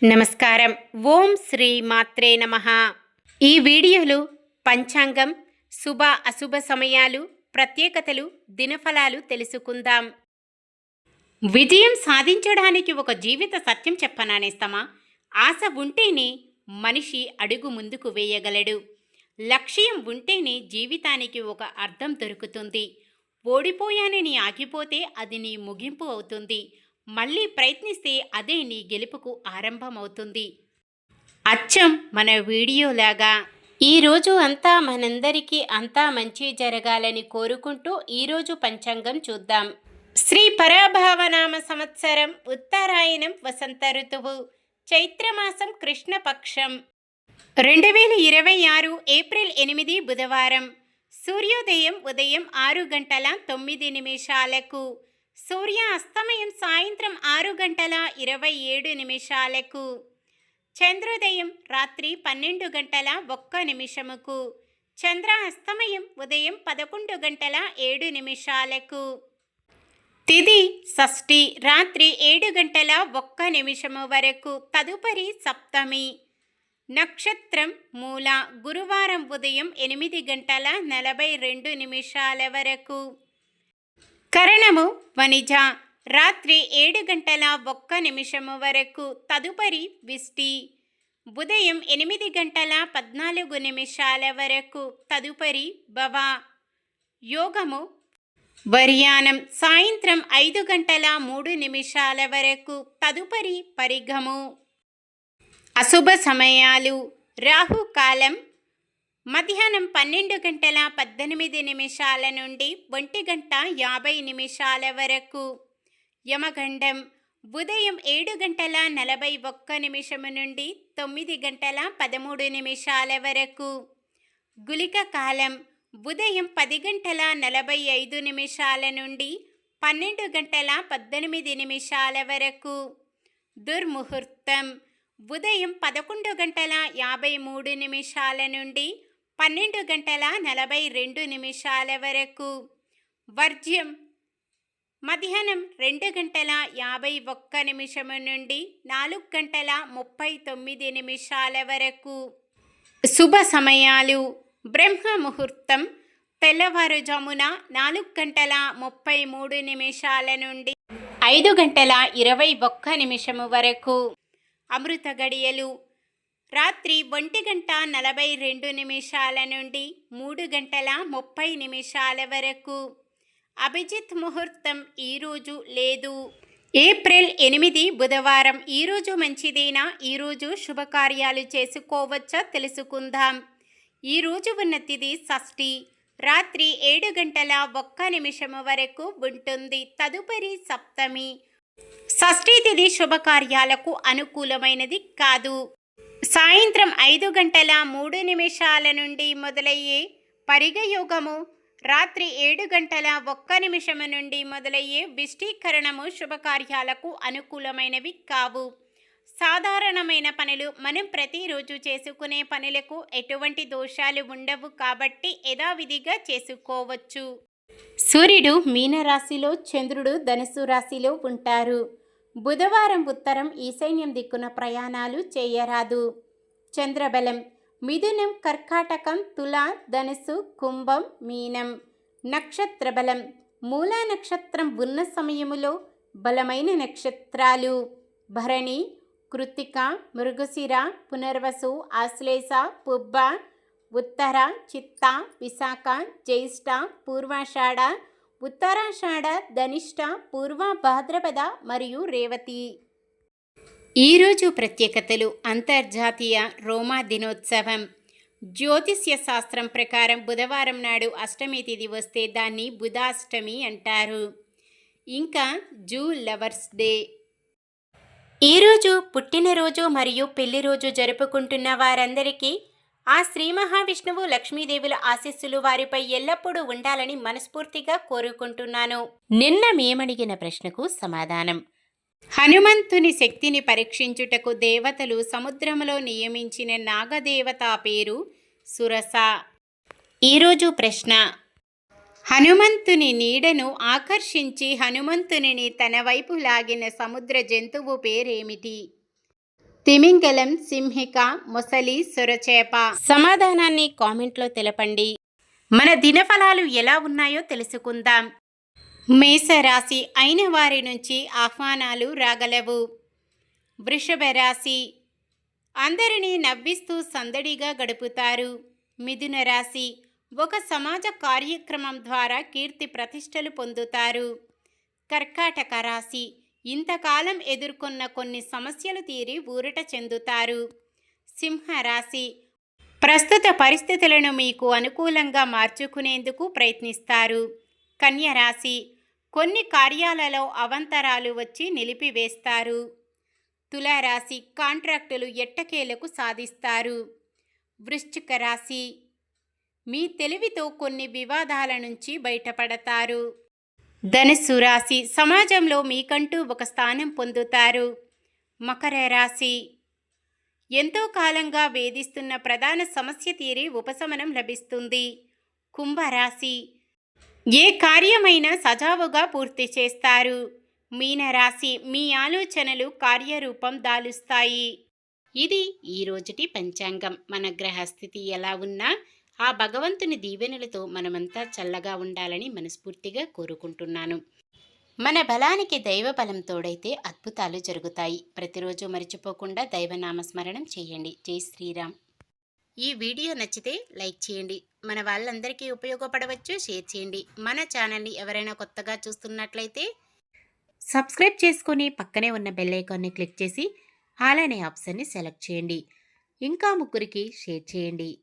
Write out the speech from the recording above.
నమస్కారం. ఓం శ్రీ మాత్రే నమః. ఈ వీడియోలో పంచాంగం, శుభ అశుభ సమయాలు, ప్రత్యేకతలు, దినఫలాలు తెలుసుకుందాం. విజయం సాధించడానికి ఒక జీవిత సత్యం చెప్పనానేస్తామా? ఆశ ఉంటేనే మనిషి అడుగు ముందుకు వేయగలడు. లక్ష్యం ఉంటేనే జీవితానికి ఒక అర్థం దొరుకుతుంది. ఓడిపోయానని ఆగిపోతే అది నీ ముగింపు అవుతుంది. మళ్ళీ ప్రయత్నిస్తే అదే నీ గెలుపుకు ఆరంభమవుతుంది. అచ్చం మన వీడియోలాగా ఈరోజు అంతా మనందరికీ అంతా మంచి జరగాలని కోరుకుంటూ ఈరోజు పంచాంగం చూద్దాం. శ్రీ పరాభావనామ సంవత్సరం, ఉత్తరాయణం, వసంత ఋతువు, చైత్రమాసం, కృష్ణపక్షం, 2026 ఏప్రిల్ 8 బుధవారం. సూర్యోదయం ఉదయం 6:09, సూర్య అస్తమయం సాయంత్రం 6:27, చంద్రోదయం రాత్రి 12:01, చంద్ర అస్తమయం ఉదయం 11:07, తిథి షష్ఠి రాత్రి 7:01 వరకు, తదుపరి సప్తమి. నక్షత్రం మూల, గురువారం ఉదయం 8:42 వరకు. కరణము వనిజ రాత్రి 7:01 వరకు, తదుపరి విష్టి. ఉదయం 8:14 వరకు, తదుపరి భవ. యోగము వర్యానం సాయంత్రం 5:03 వరకు, తదుపరి పరిగము. అశుభ సమయాలు: రాహుకాలం మధ్యాహ్నం 12:18 నుండి 1:50 వరకు. యమగండం ఉదయం 7:41 నుండి 9:13 వరకు. గుళిక కాలం ఉదయం 10:45 నుండి 12:18 వరకు. దుర్ముహూర్తం ఉదయం 11:53 నుండి 12:42 వరకు. వర్జ్యం మధ్యాహ్నం 2:51 నుండి 4:39 వరకు. శుభ సమయాలు: బ్రహ్మ ముహూర్తం తెల్లవారుజామున 4:33 నుండి 5:21 వరకు. అమృత గడియలు రాత్రి 1:42 నుండి 3:30 వరకు. అభిజిత్ ముహూర్తం ఈరోజు లేదు. ఏప్రిల్ 8 బుధవారం. ఈరోజు మంచిదేనా? ఈరోజు శుభకార్యాలు చేసుకోవచ్చా తెలుసుకుందాం. ఈరోజు ఉన్న తిథి షష్ఠి రాత్రి 7:01 వరకు ఉంటుంది, తదుపరి సప్తమి. షష్ఠీ తిథి శుభకార్యాలకు అనుకూలమైనది కాదు. సాయంత్రం 5:03 నుండి మొదలయ్యే పరిగయోగము, రాత్రి 7:01 నుండి మొదలయ్యే విష్టీకరణము శుభకార్యాలకు అనుకూలమైనవి కావు. సాధారణమైన పనులు మనం ప్రతిరోజు చేసుకునే పనులకు ఎటువంటి దోషాలు ఉండవు కాబట్టి యథావిధిగా చేసుకోవచ్చు. సూర్యుడు మీనరాశిలో, చంద్రుడు ధనుసు రాశిలో ఉంటారు. బుధవారం ఉత్తరం ఈశాన్యం దిక్కున ప్రయాణాలు చేయరాదు. చంద్రబలం మిథునం, కర్కాటకం, తుల, ధనుసు, కుంభం, మీనం. నక్షత్ర బలం మూలా నక్షత్రం ఉన్న సమయములో బలమైన నక్షత్రాలు భరణి, కృత్తిక, మృగశిర, పునర్వసు, ఆశ్లేష, పుబ్బ, ఉత్తర, చిత్త, విశాఖ, జ్యేష్ఠ, పూర్వాషాఢ, ఉత్తరాషాఢ, ధనిష్ట, పూర్వ భాద్రపద మరియు రేవతి. ఈరోజు ప్రత్యేకతలు: అంతర్జాతీయ రోమా దినోత్సవం. జ్యోతిష్య శాస్త్రం ప్రకారం బుధవారం నాడు అష్టమి తిథి వస్తే దాన్ని బుధాష్టమి అంటారు. ఇంకా జూ లవర్స్ డే. ఈరోజు పుట్టినరోజు మరియు పెళ్లిరోజు జరుపుకుంటున్న వారందరికీ ఆ శ్రీ మహావిష్ణువు, లక్ష్మీదేవుల ఆశీస్సులు వారిపై ఎల్లప్పుడూ ఉండాలని మనస్ఫూర్తిగా కోరుకుంటున్నాను. నిన్న మేమడిగిన ప్రశ్నకు సమాధానం: హనుమంతుని శక్తిని పరీక్షించుటకు దేవతలు సముద్రములో నియమించిన నాగదేవత పేరు సురస. ఈరోజు ప్రశ్న: హనుమంతుని నీడను ఆకర్షించి హనుమంతునిని తన వైపు లాగిన సముద్ర జంతువు పేరేమిటి? తిమింగలం, సింహిక, మొసలి, సొరచేప? సమాధానాన్ని కామెంట్లో తెలపండి. మన దినఫలాలు ఎలా ఉన్నాయో తెలుసుకుందాం. మేషరాశి, అయిన వారి నుంచి ఆహ్వానాలు రాగలవు. వృషభ రాశి, అందరినీ నవ్విస్తూ సందడిగా గడుపుతారు. మిథున రాశి, ఒక సమాజ కార్యక్రమం ద్వారా కీర్తి ప్రతిష్టలు పొందుతారు. కర్కాటక రాశి, ఇంతకాలం ఎదుర్కొన్న కొన్ని సమస్యలు తీరి ఊరట చెందుతారు. సింహరాశి, ప్రస్తుత పరిస్థితులను మీకు అనుకూలంగా మార్చుకునేందుకు ప్రయత్నిస్తారు. కన్య రాశి, కొన్ని కార్యాలలో అవాంతరాలు వచ్చి నిలిపివేస్తారు. తులారాశి, కాంట్రాక్టులు ఎట్టకేలకు సాధిస్తారు. వృశ్చిక రాశి, మీ తెలివితో కొన్ని వివాదాల నుంచి బయటపడతారు. ధనుస్సు రాశి, సమాజంలో మీకంటూ ఒక స్థానం పొందుతారు. మకర రాశి, ఎంతో కాలంగా వేధిస్తున్న ప్రధాన సమస్య తీరి ఉపశమనం లభిస్తుంది. కుంభరాశి, ఏ కార్యమైనా సజావుగా పూర్తి చేస్తారు. మీనరాశి, మీ ఆలోచనలు కార్యరూపం దాలుస్తాయి. ఇది ఈరోజుటి పంచాంగం. మన గ్రహస్థితి ఎలా ఉన్నా ఆ భగవంతుని దీవెనలతో మనమంతా చల్లగా ఉండాలని మనస్ఫూర్తిగా కోరుకుంటున్నాను. మన బలానికి దైవ బలం తోడైతే అద్భుతాలు జరుగుతాయి. ప్రతిరోజు మర్చిపోకుండా దైవనామస్మరణం చేయండి. జై శ్రీరామ్. ఈ వీడియో నచ్చితే లైక్ చేయండి. మన వాళ్ళందరికీ ఉపయోగపడవచ్చు, షేర్ చేయండి. మన ఛానల్ని ఎవరైనా కొత్తగా చూస్తున్నట్లయితే సబ్స్క్రైబ్ చేసుకొని పక్కనే ఉన్న బెల్ ఐకాన్ని క్లిక్ చేసి ఆల్ అనే ఆప్షన్ని సెలెక్ట్ చేయండి. ఇంకా ముగ్గురికి షేర్ చేయండి.